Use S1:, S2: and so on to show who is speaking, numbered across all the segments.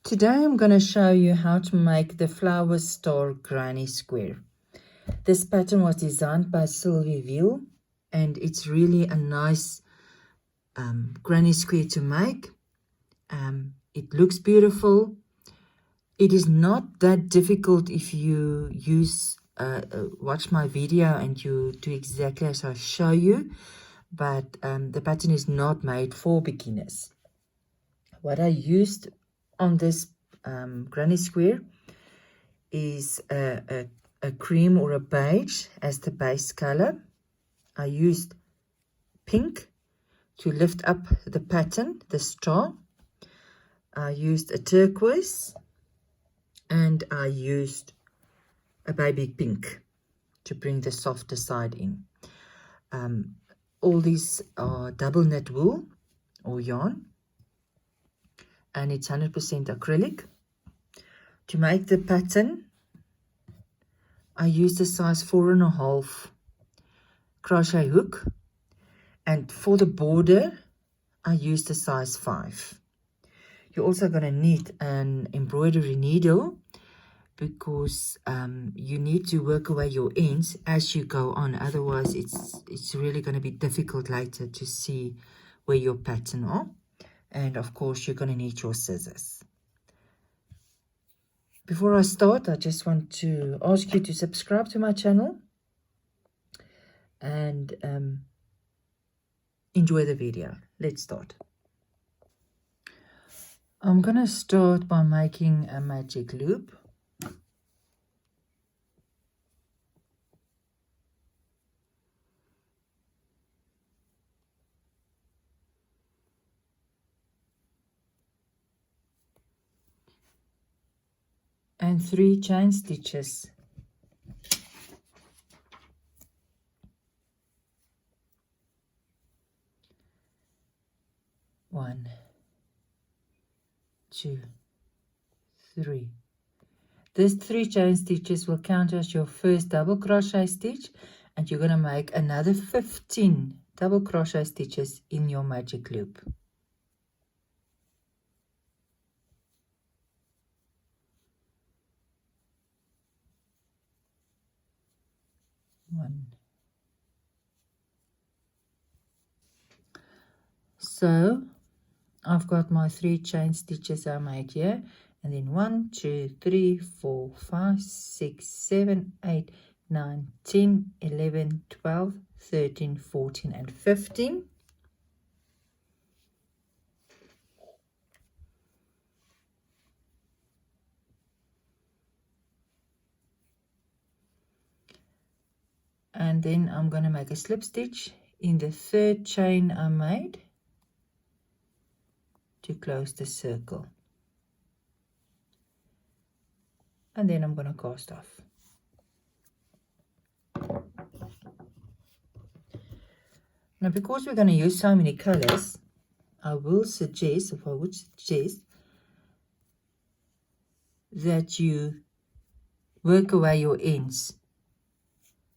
S1: Today I'm going to show you how to make the flower star granny square. This pattern was designed by Sylvie Veal, and it's really a nice granny square to make. It looks beautiful. It is not that difficult if you watch my video and you do exactly as I show you, but the pattern is not made for beginners. What I used on this granny square is a cream or a beige as the base color. I used pink to lift up the pattern, the star. I used a turquoise, and I used a baby pink to bring the softer side in. All these are double knit wool or yarn, and it's 100% acrylic. To make the pattern, I used a size 4.5 crochet hook, and for the border I used a size 5. You're also going to need an embroidery needle because you need to work away your ends as you go on, otherwise it's really going to be difficult later to see where your pattern are. And of course you're going to need your scissors. Before I start, I just want to ask you to subscribe to my channel and enjoy the video. Let's start. I'm going to start by making a magic loop. And 3 chain stitches. 1, 2, 3. This 3 chain stitches will count as your first double crochet stitch, and you're going to make another 15 double crochet stitches in your magic loop. 1. So I've got my 3 chain stitches I made here, and then 1, 2, 3, 4, 5, 6, 7, 8, 9, 10, 11, 12, 13, 14, and 15. And then I'm going to make a slip stitch in the 3rd chain I made to close the circle. And then I'm going to cast off. Now, because we're going to use so many colors, I would suggest that you work away your ends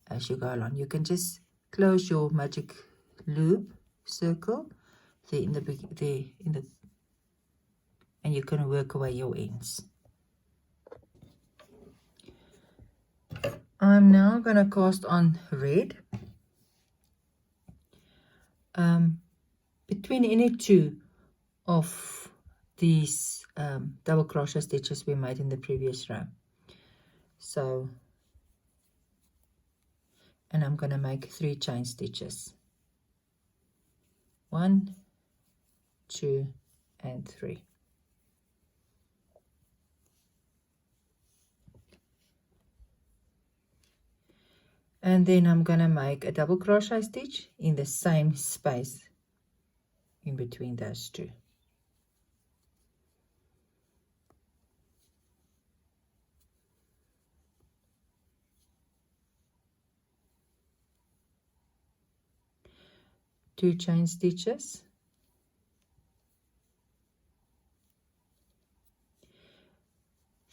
S1: as you go along. You can just close your magic loop circle there and you can work away your ends. I'm now going to cast on red. Between any 2 of these double crochet stitches we made in the previous row. So, and I'm going to make 3 chain stitches. 1, 2, and 3. And then I'm going to make a double crochet stitch in the same space in between those 2. Two chain stitches.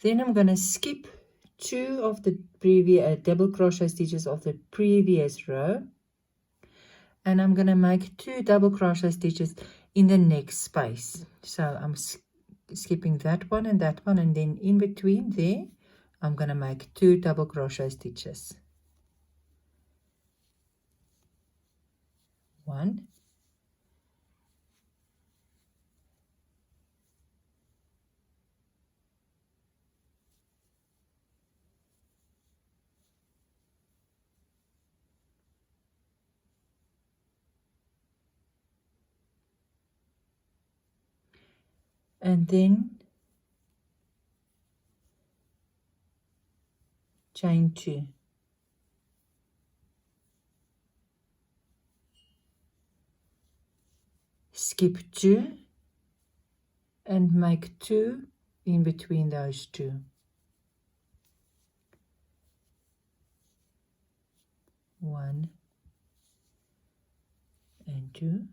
S1: Then I'm going to skip 2 of the previous double crochet stitches of the previous row, and I'm going to make 2 double crochet stitches in the next space. So I'm skipping that one, and then in between there I'm going to make 2 double crochet stitches. 1, and then chain 2, skip 2 and make 2 in between those 2. 1 and 2,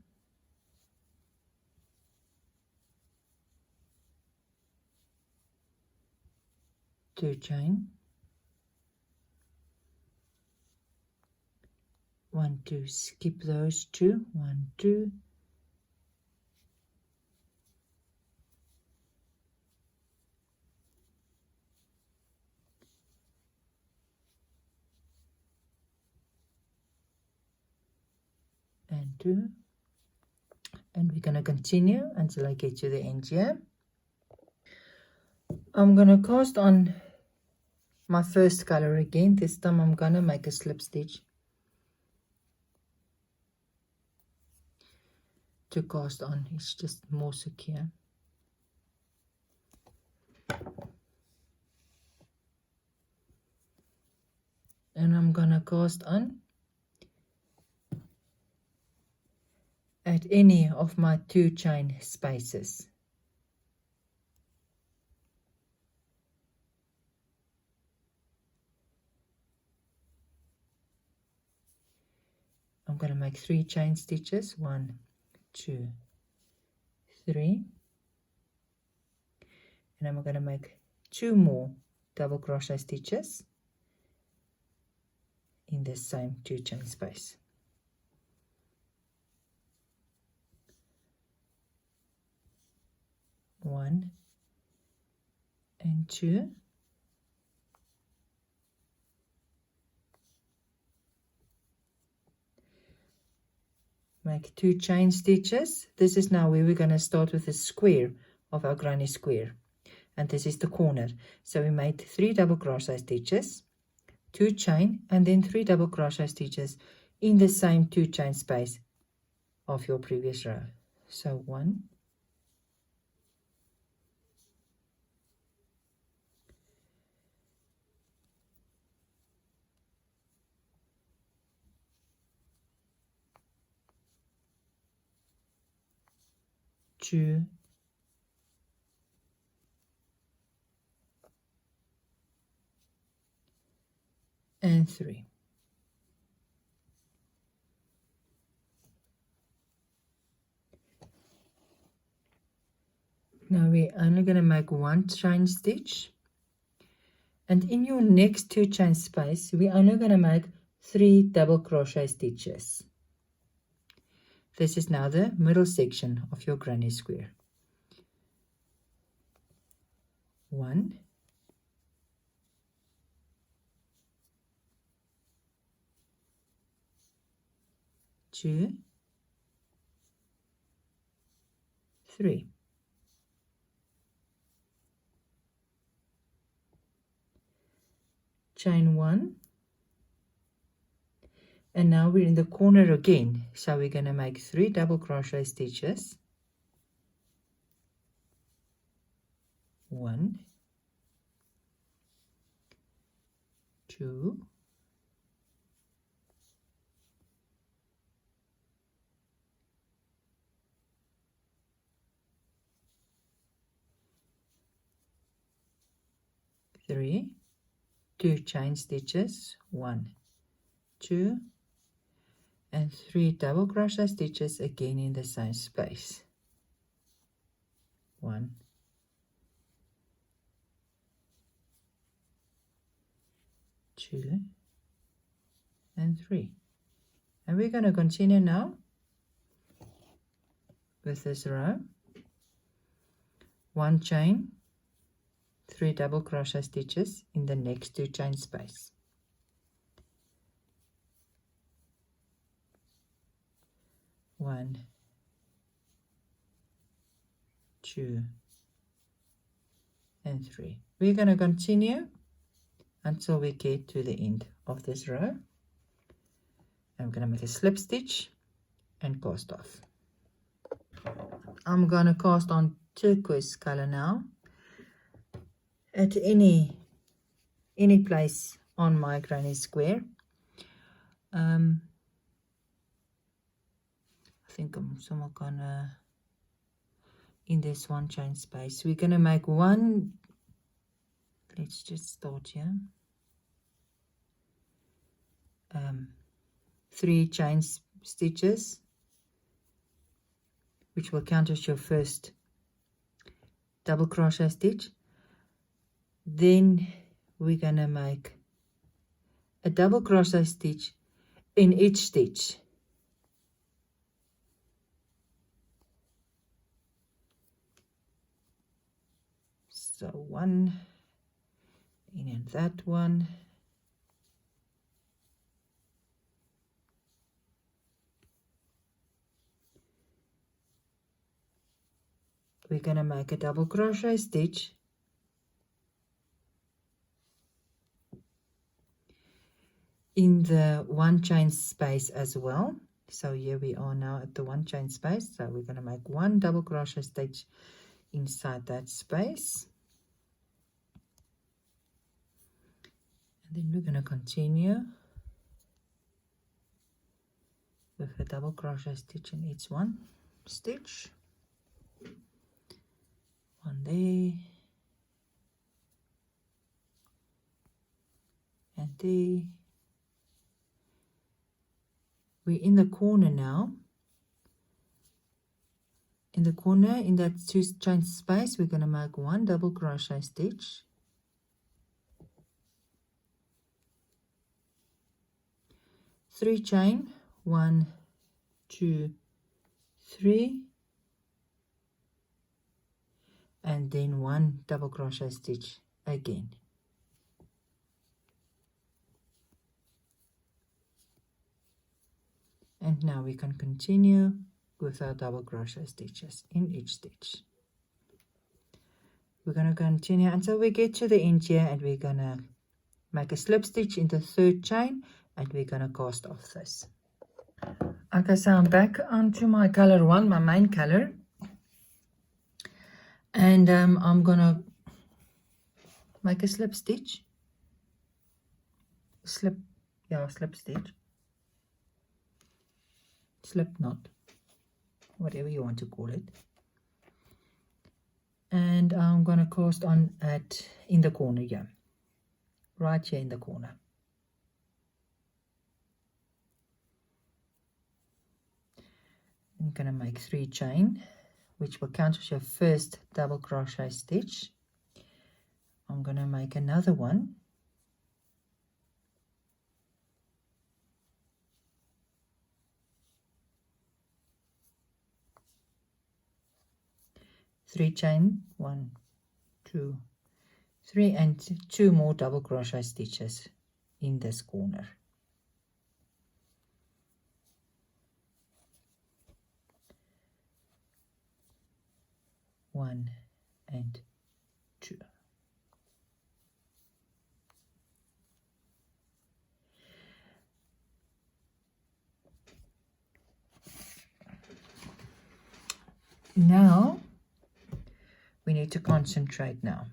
S1: two chain, 1, 2, skip those 2, 1, 2, and 2, and we're going to continue until I get to the end here. I'm going to cast on my first color again. This time I'm going to make a slip stitch to cast on. It's just more secure. And I'm going to cast on at any of my 2 chain spaces. I'm going to make 3 chain stitches, 1, 2, 3, and I'm going to make 2 more double crochet stitches in the same 2 chain space. 1 and 2, make 2 chain stitches. This is now where we're going to start with the square of our granny square, and this is the corner. So we made 3 double crochet stitches, 2 chain, and then 3 double crochet stitches in the same 2 chain space of your previous row. So 1, 2, and 3. Now we're only going to make 1 chain stitch, and in your next 2 chain space we're only going to make 3 double crochet stitches. This is now the middle section of your granny square. 1, 2, 3. Chain 1, and now we're in the corner again, so we're going to make 3 double crochet stitches. 1, 2, 3, 2 chain stitches, 1, 2, and 3 double crochet stitches again in the same space. 1, 2, and 3. And we're going to continue now with this row. 1 chain, 3 double crochet stitches in the next 2 chain space. One, 2, and 3. We're going to continue until we get to the end of this row. I'm going to make a slip stitch and cast off. I'm going to cast on turquoise color now at any place on my granny square. I think I'm somewhat gonna in this 1 chain space. We're gonna make one. Let's just start here. 3 chain stitches, which will count as your first double crochet stitch. Then we're gonna make a double crochet stitch in each stitch. So 1 in that one, we're going to make a double crochet stitch in the 1 chain space as well. So here we are now at the 1 chain space, so we're going to make 1 double crochet stitch inside that space. And then we're going to continue with a double crochet stitch in each one stitch. 1 there, and there. We're in the corner now. In the corner, in that 2 chain space, we're going to make 1 double crochet stitch. Three chain, 1, 2, 3, and then 1 double crochet stitch again. And now we can continue with our double crochet stitches in each stitch. We're going to continue until we get to the end here, and we're going to make a slip stitch in the 3rd chain, and we're going to cast off this. Okay, so I'm back onto my color 1, my main color, and I'm going to make a slip stitch. Slip stitch. Slip knot, whatever you want to call it. And I'm going to cast on in the corner here, right here in the corner. I'm going to make 3 chain, which will count as your first double crochet stitch. I'm going to make another one. Three chain, 1, 2, 3, and 2 more double crochet stitches in this corner. One and 2. Now we need to concentrate now.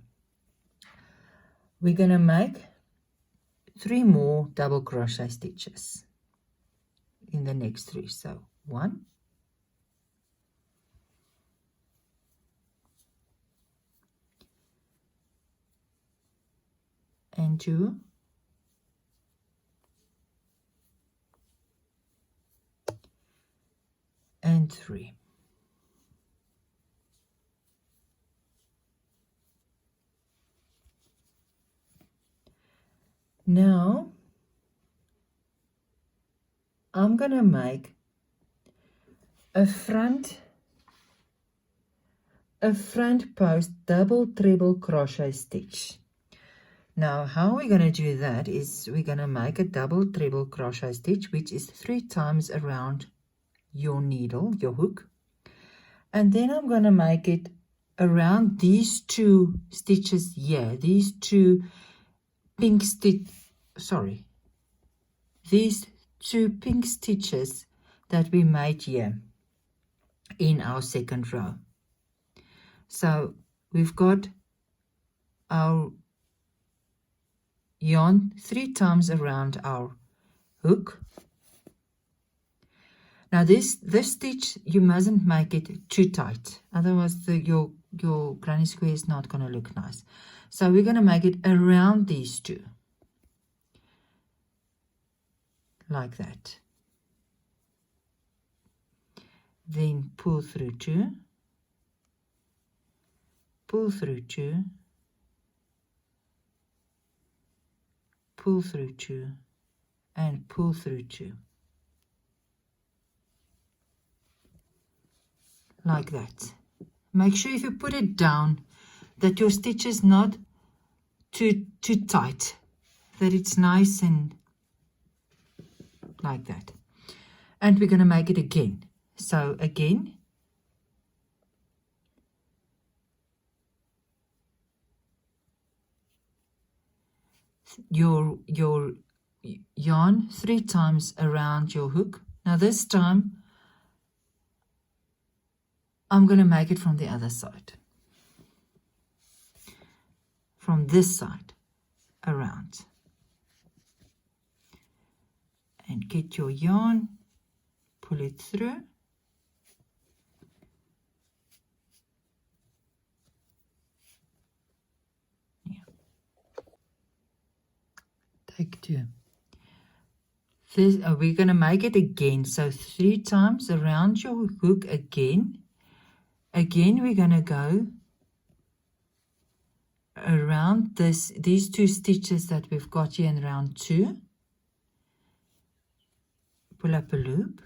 S1: We're going to make 3 more double crochet stitches in the next 3. So 1, and 2, and 3. Now I'm going to make a front a front post double treble crochet stitch. Now how we're going to do that is we're going to make a double treble crochet stitch, which is 3 times around your needle, your hook, and then I'm going to make it around these 2 stitches here, these 2 pink these 2 pink stitches that we made here in our second row. So we've got our yarn 3 times around our hook. Now this stitch, you mustn't make it too tight, otherwise your granny square is not going to look nice. So we're going to make it around these 2, like that. Then pull through 2, pull through 2, pull through 2, and pull through 2. Like that. Make sure if you put it down that your stitch is not too tight, that it's nice and like that. And we're going to make it again. So again, your yarn 3 times around your hook. Now this time I'm going to make it from the other side, from this side around, and get your yarn, pull it through, take 2. This, we're going to make it again, so 3 times around your hook again. Again we're going to go around these 2 stitches that we've got here in round 2, pull up a loop,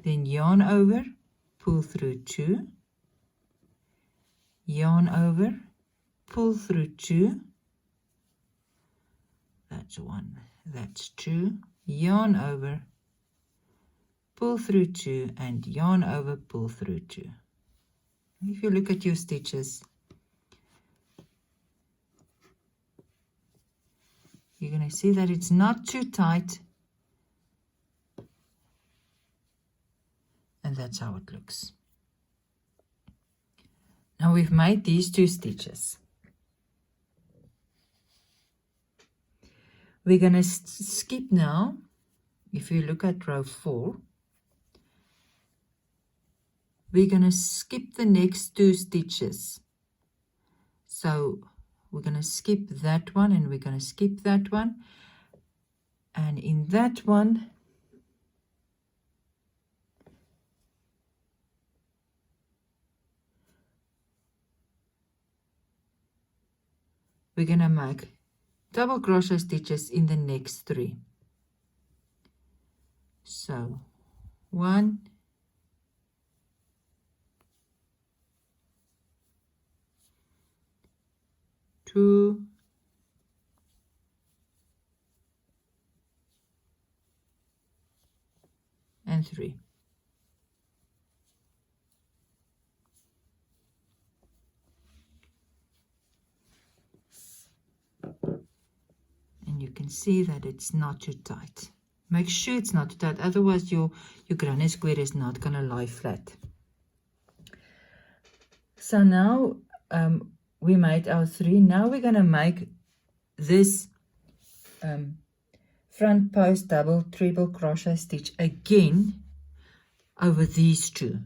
S1: then yarn over, pull through 2, yarn over, pull through 2, that's 1, that's 2, yarn over, pull through 2, and yarn over, pull through 2. If you look at your stitches, you're going to see that it's not too tight, and that's how it looks. Now we've made these 2 stitches. We're going to skip now. If you look at row 4, we're going to skip the next 2 stitches. So we're going to skip that one, and we're going to skip that one, and in that one we're going to make double crochet stitches in the next 3. So 1, 2, and 3. And you can see that it's not too tight. Make sure it's not too tight, otherwise your granny square is not going to lie flat. So now we made our 3. Now we're going to make this front post double treble crochet stitch again over these 2.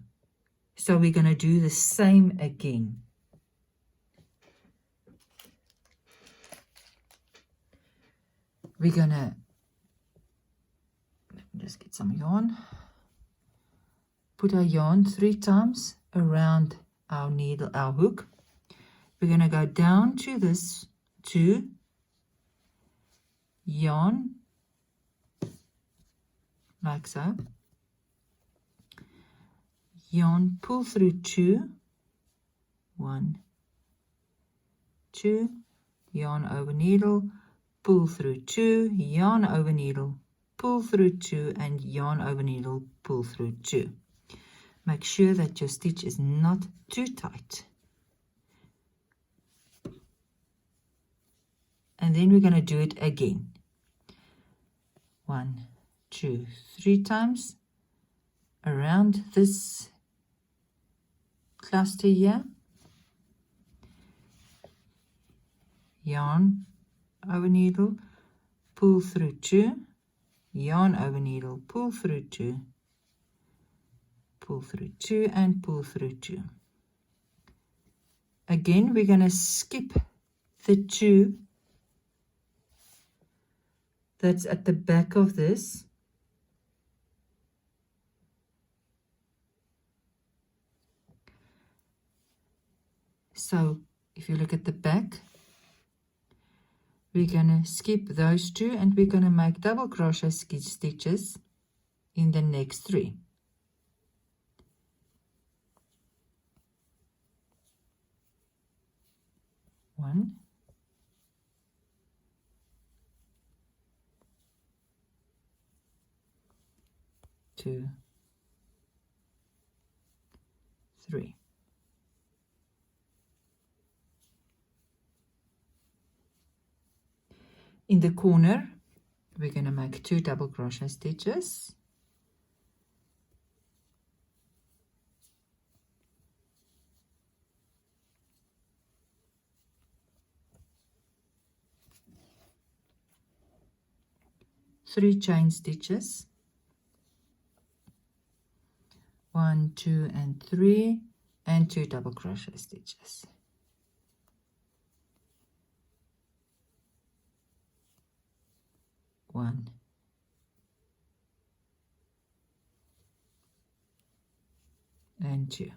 S1: So we're going to do the same again. We're going to just get some yarn, put our yarn 3 times around our needle, our hook. We're going to go down to this 2, yarn like so, yarn, pull through 2, 1, 2, yarn over needle, pull through 2, yarn over needle, pull through 2, and yarn over needle, pull through 2. Make sure that your stitch is not too tight. And then we're going to do it again. 1, 2, 3 times around this cluster here. Yarn over needle, pull through 2, yarn over needle, pull through 2, pull through 2, and pull through 2. Again, we're going to skip the 2 that's at the back of this. So if you look at the back, we're going to skip those 2 and we're going to make double crochet stitches in the next 3. One, 2, 3. In the corner, we're going to make 2 double crochet stitches. Three chain stitches. 1, 2, and 3, and 2 double crochet stitches. One, and 2.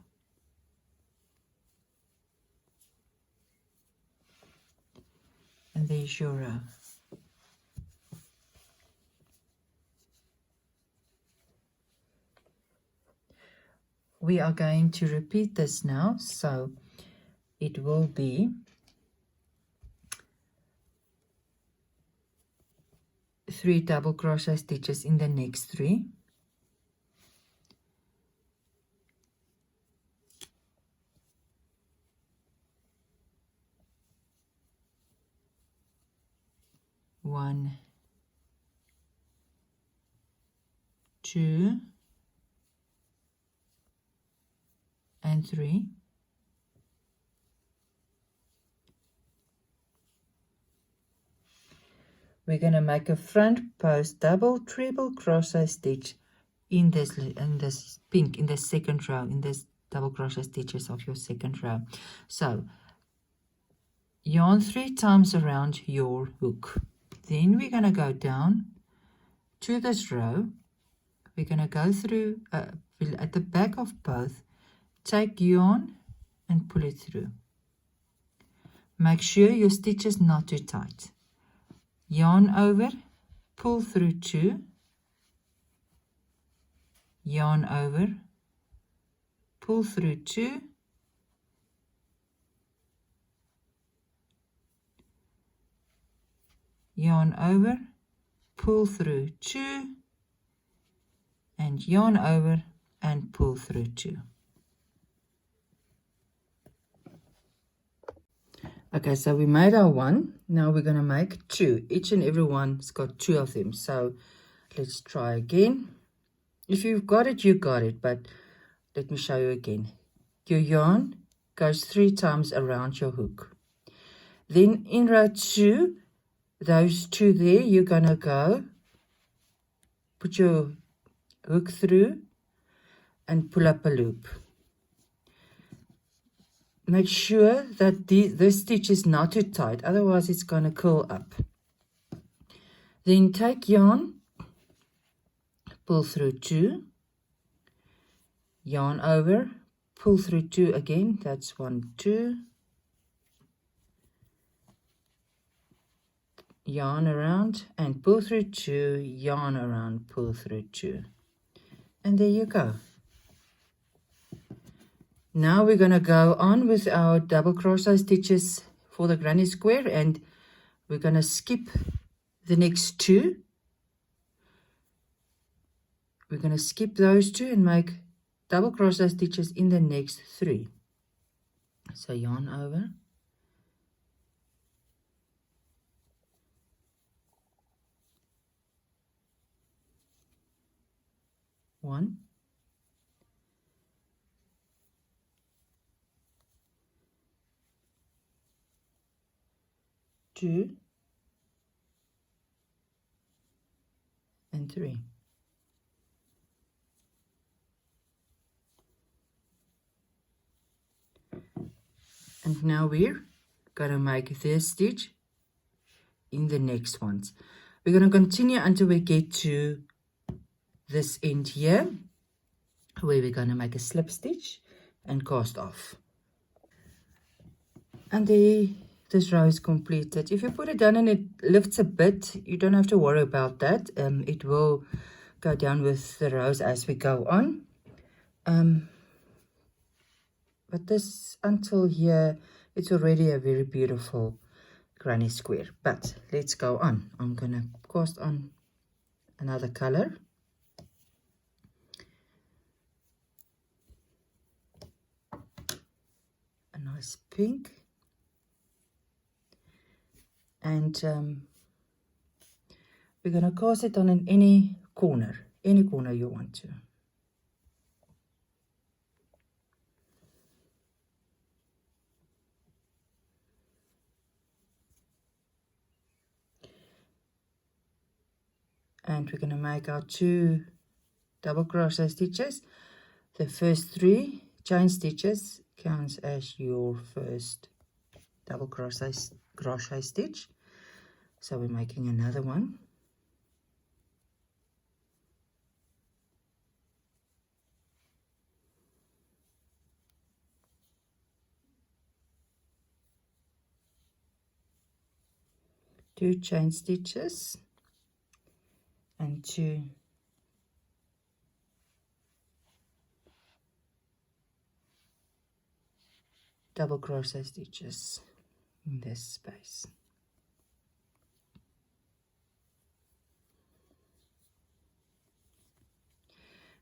S1: And there's your row. We are going to repeat this now, so it will be 3 double crochet stitches in the next 3. One, 2, and 3. We're going to make a front post double treble crochet stitch in this pink, in the second row, in this double crochet stitches of your second row. So yarn 3 times around your hook. Then we're going to go down to this row. We're going to go through at the back of both. Take yarn and pull it through. Make sure your stitch is not too tight. Yarn over, pull through 2, yarn over, pull through 2, yarn over, pull through 2, and yarn over and pull through 2. Okay, so we made our 1. Now we're going to make 2. Each and every one's got 2 of them. So let's try again. If you've got it, you got it. But let me show you again. Your yarn goes 3 times around your hook. Then in row 2, those 2 there, you're going to go, put your hook through and pull up a loop. Make sure that this stitch is not too tight, otherwise it's going to curl up. Then take yarn, pull through 2, yarn over, pull through 2 again, that's 1, 2, yarn around and pull through 2, yarn around, pull through 2. And there you go. Now we're going to go on with our double crochet stitches for the granny square, and we're going to skip the next two. We're going to skip those two and make double crochet stitches in the next three. So yarn over, one, two, and three. And now we're going to make this stitch in the next ones. We're going to continue until we get to this end here, where we're going to make a slip stitch and cast off. And there, this row is completed. If you put it down and it lifts a bit, you don't have to worry about that. It will go down with the rows as we go on. But this, until here, it's already a very beautiful granny square. But let's go on. I'm gonna cast on another color. A nice pink. And we're gonna cast it on in any corner you want to. And we're going to make our 2 double crochet stitches. The first 3 chain stitches counts as your first double crochet stitch. So we're making another one. Two chain stitches and 2 double crochet stitches in this space.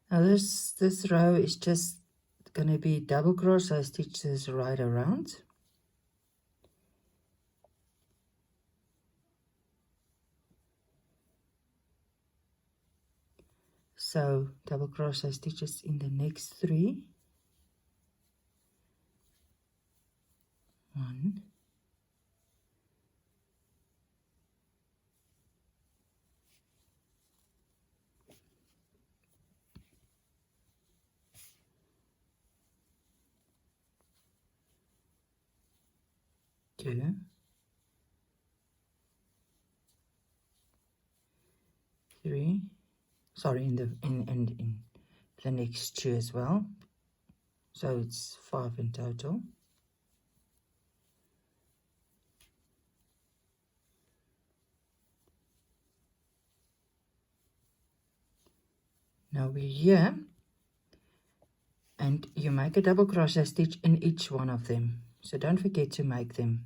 S1: Now this row is just going to be double crochet stitches right around. So double crochet stitches in the next 3. 1, 2, 3. Sorry, in the next 2 as well. So it's 5 in total. Now we're here, and you make a double crochet stitch in each one of them. So don't forget to make them.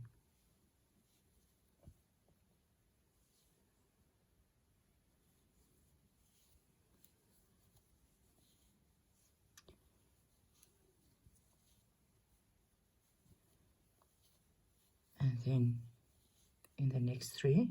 S1: And then in the next 3.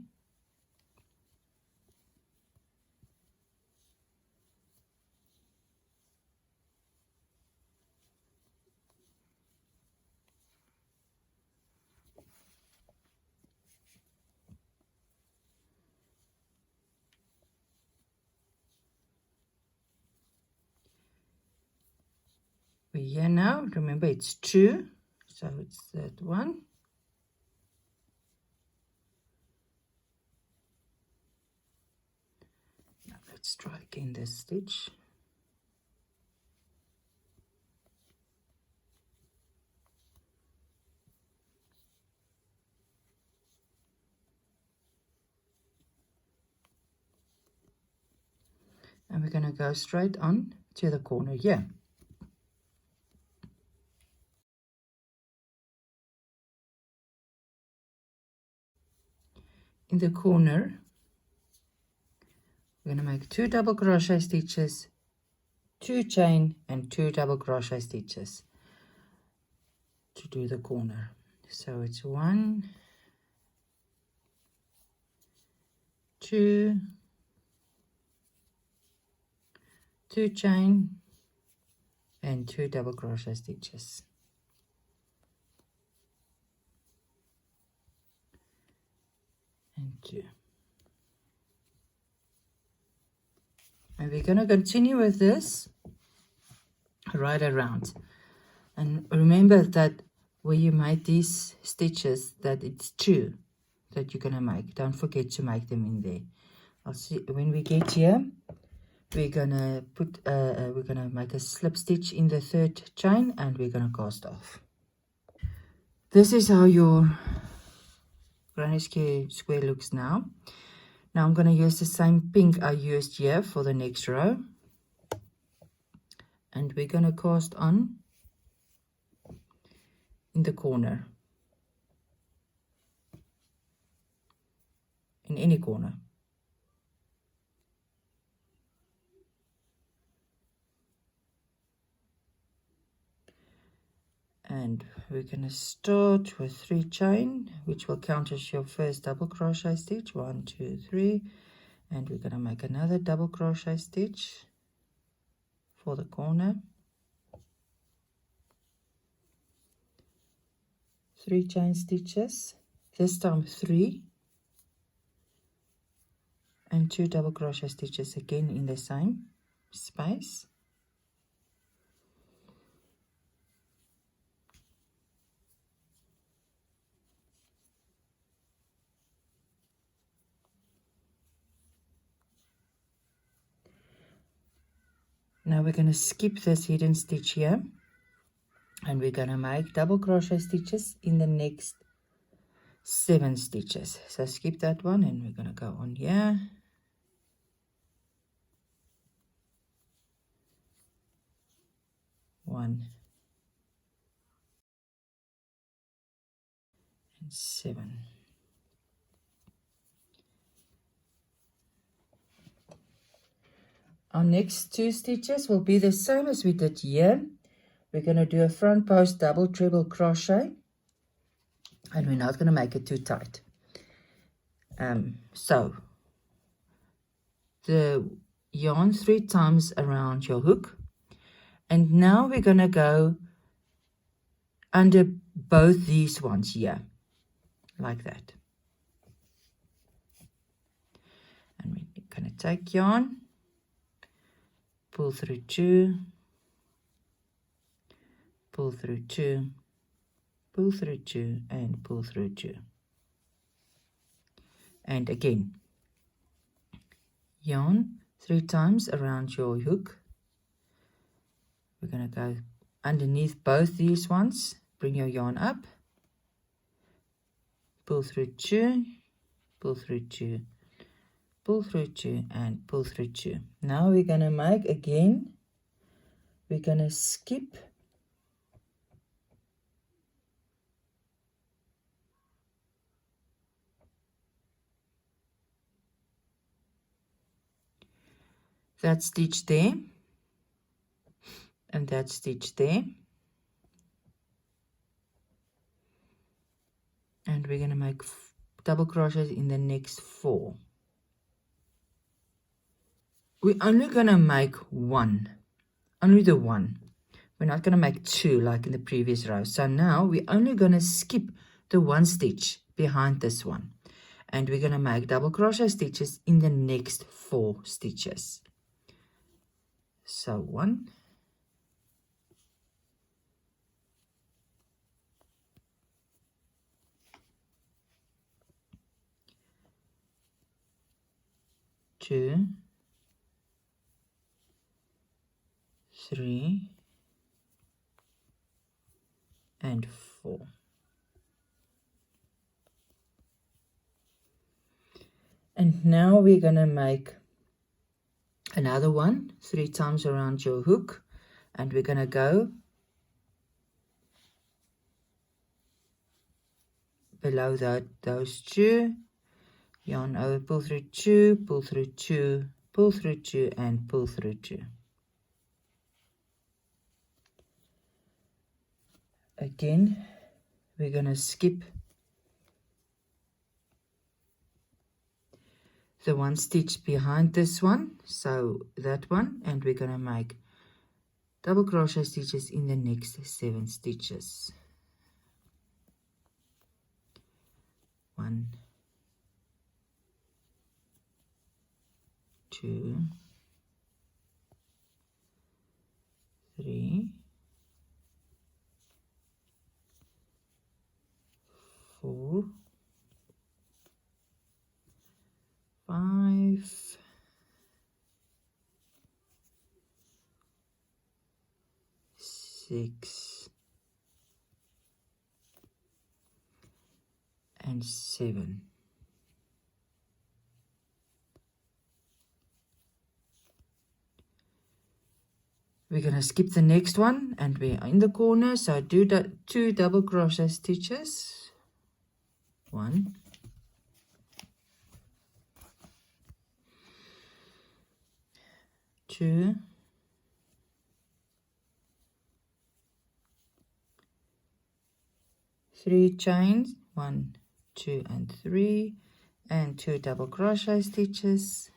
S1: We're here now. Remember, it's 2, so it's that one. Now let's try again this stitch. And we're going to go straight on to the corner here. in the corner, we're going to make 2 double crochet stitches, 2 chain and 2 double crochet stitches to do the corner. So it's 1, 2, 2 chain and 2 double crochet stitches. And 2. And we're going to continue with this right around. And remember that where you made these stitches, that it's 2 that you're going to make. Don't forget to make them in there. I'll see when we get here. We're gonna put we're gonna make a slip stitch in the 3rd chain, and we're gonna cast off. This is how your granny square looks now. Now I'm gonna use the same pink I used here for the next row, and we're gonna cast on in the corner, in any corner. And we're going to start with 3 chain, which will count as your first double crochet stitch. 1, 2, 3. And we're going to make another double crochet stitch for the corner. 3 chain stitches, this time 3. And 2 double crochet stitches again in the same space. Now we're going to skip this hidden stitch here, and we're going to make double crochet stitches in the next 7 stitches. So skip that one, and we're going to go on here. 1 and 7. Our next 2 stitches will be the same as we did here. We're going to do a front post double treble crochet, and we're not going to make it too tight. So the yarn 3 times around your hook, and now we're going to go under both these ones here, like that. And we're going to take yarn, pull through 2, pull through 2, pull through 2, and pull through 2. And again, yarn 3 times around your hook. We're going to go underneath both these ones, bring your yarn up, pull through 2, pull through 2, pull through 2, and pull through 2. Now we're going to make again, we're going to skip that stitch there and that stitch there, and we're going to make double crochets in the next 4. We're only going to make 1, only the 1. We're not going to make 2 like in the previous row. So now we're only going to skip the 1 stitch behind this one, and we're going to make double crochet stitches in the next 4 stitches. So 1, 2, 3, and 4. And now we're going to make another one 3 times around your hook, and we're going to go below those 2, yarn over, pull through 2, pull through 2, pull through 2, and pull through 2. Again, we're going to skip the one stitch behind this one, so that one, and we're going to make double crochet stitches in the next 7 stitches. 1, 2, 3, 4, 5, 6, and 7. We're going to skip the next one, and we're in the corner, so do 2 double crochet stitches. 1, 2, 3 chains, 1, 2, and 3, and 2 double crochet stitches.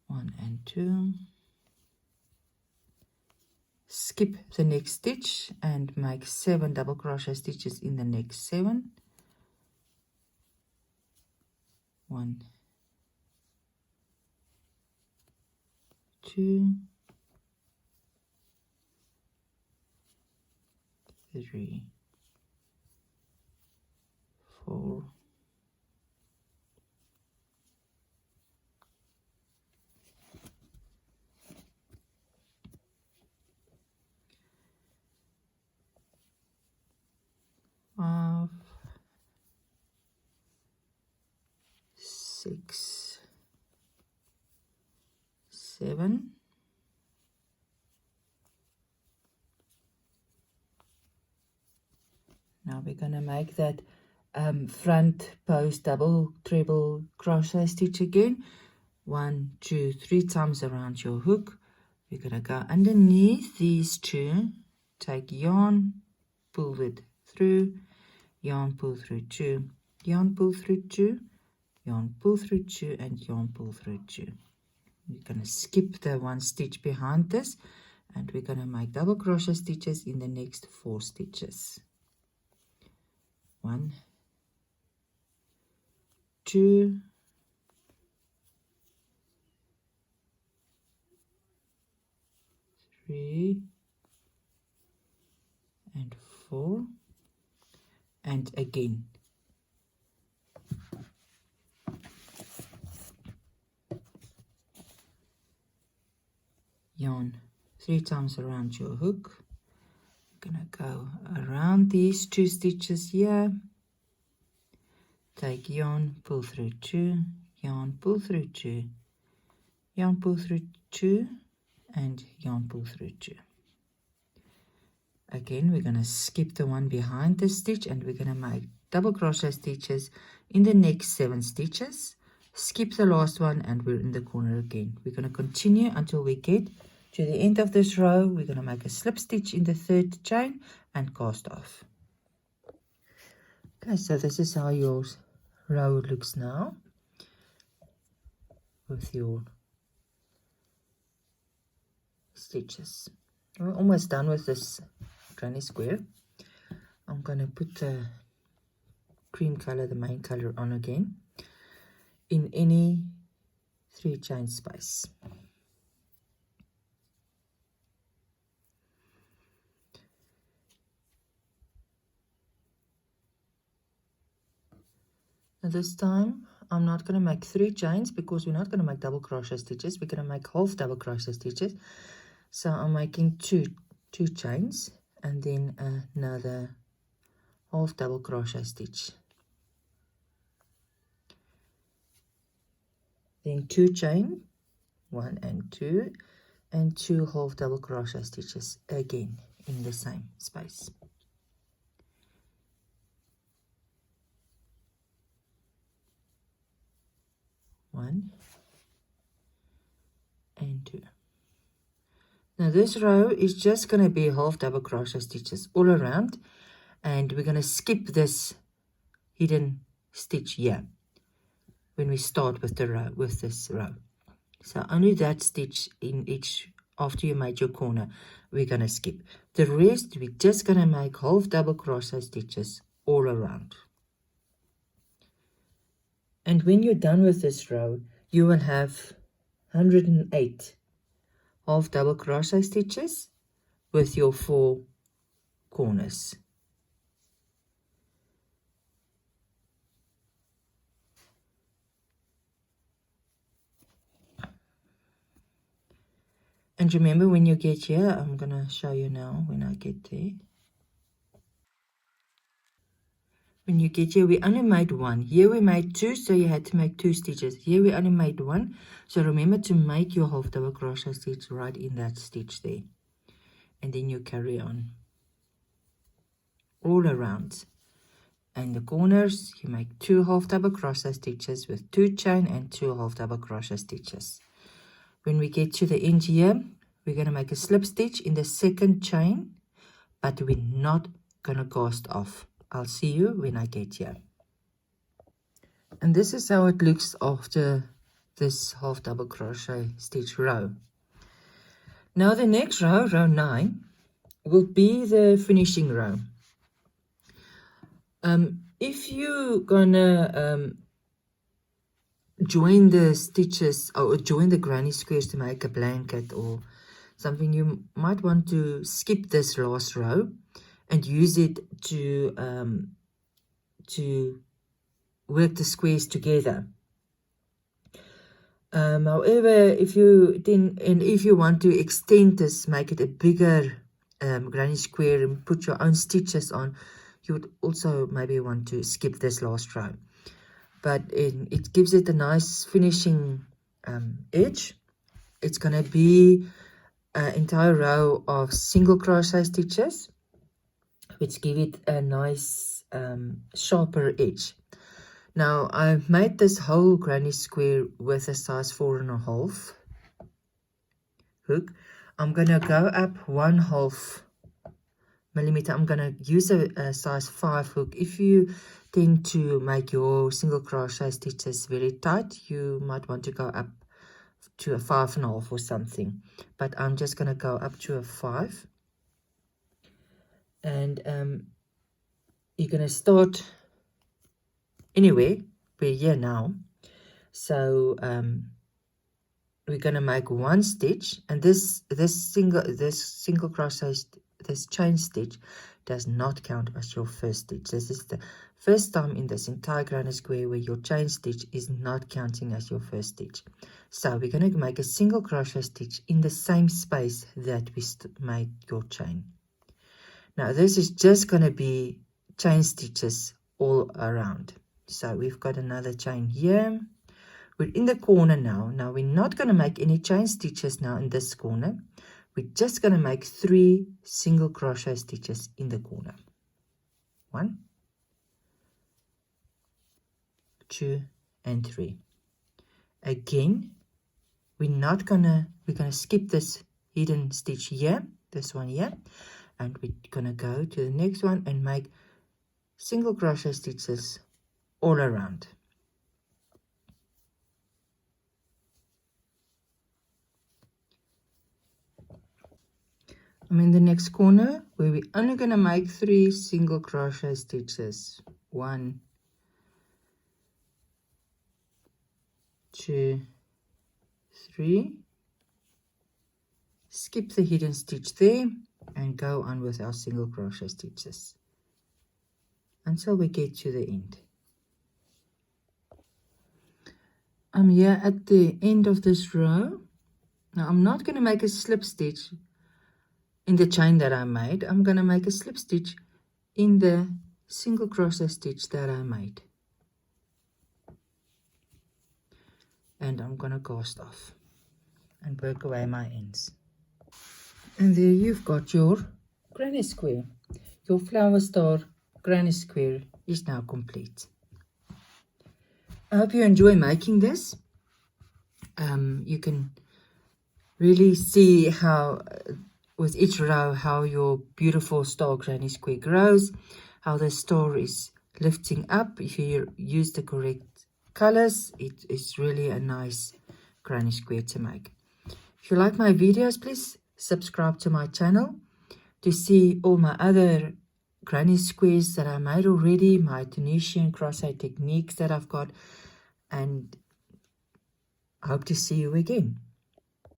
S1: 1 and 2. Skip the next stitch and make 7 double crochet stitches in the next 7. 1, 2, 3, 4, 5, 6, 7. Now we're going to make that front post double treble crochet stitch again. 1, 2, 3 times around your hook. We're going to go underneath these 2, take yarn, pull it through, yarn, pull through 2, yarn, pull through 2, yarn, pull through 2, and yarn, pull through 2. We're going to skip the 1 stitch behind this, and we're going to make double crochet stitches in the next 4 stitches. 1, 2, 3, and 4, and again. Yarn 3 times around your hook. I'm gonna go around these 2 stitches here. Take yarn, pull through 2, yarn, pull through 2, yarn, pull through 2, and yarn, pull through 2. Again, we're gonna skip the one behind the stitch, and we're gonna make double crochet stitches in the next 7 stitches. Skip the last one, and we're in the corner again. We're gonna continue until we get to the end of this row. We're gonna make a slip stitch in the 3rd chain and cast off. Okay, so this is how your row looks now with your stitches. We're almost done with this granny square. I'm gonna put the cream color, the main color, on again in any 3 chain space. Now this time I'm not going to make 3 chains because we're not going to make double crochet stitches. We're going to make half double crochet stitches. So I'm making two chains and then another half double crochet stitch. Then 2 chain, 1 and 2, and 2 half double crochet stitches again in the same space. 1 and 2. Now this row is just going to be half double crochet stitches all around, and we're going to skip this hidden stitch here when we start with the row, with this row. So only that stitch in each, after you made your corner, we're going to skip. The rest we're just going to make half double crochet stitches all around. And when you're done with this row, you will have 108 half double crochet stitches with your 4 corners. And remember, when you get here, I'm going to show you now when I get there. When you get here, we only made 1. Here we made 2, so you had to make 2 stitches. Here we only made 1. So remember to make your half double crochet stitch right in that stitch there. And then you carry on all around. And the corners, you make 2 half double crochet stitches with 2 chain and 2 half double crochet stitches. When we get to the end here, we're going to make a slip stitch in the second chain, but we're not going to cast off. I'll see you when I get here. And this is how it looks after this half double crochet stitch row. Now the next row, row 9, will be the finishing row. If you're gonna join the stitches or join the granny squares to make a blanket or something, you might want to skip this last row and use it to work the squares together. However, if you want to extend this, make it a bigger granny square and put your own stitches on, you would also maybe want to skip this last row. But it gives it a nice finishing edge. It's going to be an entire row of single crochet stitches, which give it a nice sharper edge. Now I've made this whole granny square with a size 4.5 hook. I'm going to go up 1/2 millimeter. I'm going to use a size 5 hook. If you tend to make your single crochet stitches very tight, you might want to go up to a 5.5 or something, but I'm just going to go up to a 5. And you're going to start anyway. We're here now, so we're going to make 1 stitch, and this single crochet, this chain stitch does not count as your first stitch. This is the first time in this entire granny square where your chain stitch is not counting as your first stitch. So we're going to make a single crochet stitch in the same space that we made your chain. Now this is just going to be chain stitches all around. So we've got another chain here. We're in the corner now. Now we're not going to make any chain stitches now in this corner. We're just going to make 3 single crochet stitches in the corner. 1, 2, and 3. Again, we're gonna skip this hidden stitch here, this one here, and we're gonna go to the next one and make single crochet stitches all around. I'm in the next corner where we're only going to make 3 single crochet stitches. 1, 2, 3. Skip the hidden stitch there and go on with our single crochet stitches until we get to the end. I'm here at the end of this row. Now I'm not going to make a slip stitch in the chain that I made. I'm going to make a slip stitch in the single crochet stitch that I made, and I'm going to cast off and work away my ends. And there you've got your granny square. Your flower star granny square is now complete. I hope you enjoy making this. You can really see how with each row how your beautiful star granny square grows, how the star is lifting up. If you use the correct colors, it is really a nice granny square to make. If you like my videos, please subscribe to my channel to see all my other granny squares that I made already, my Tunisian crochet techniques that I've got, and I hope to see you again.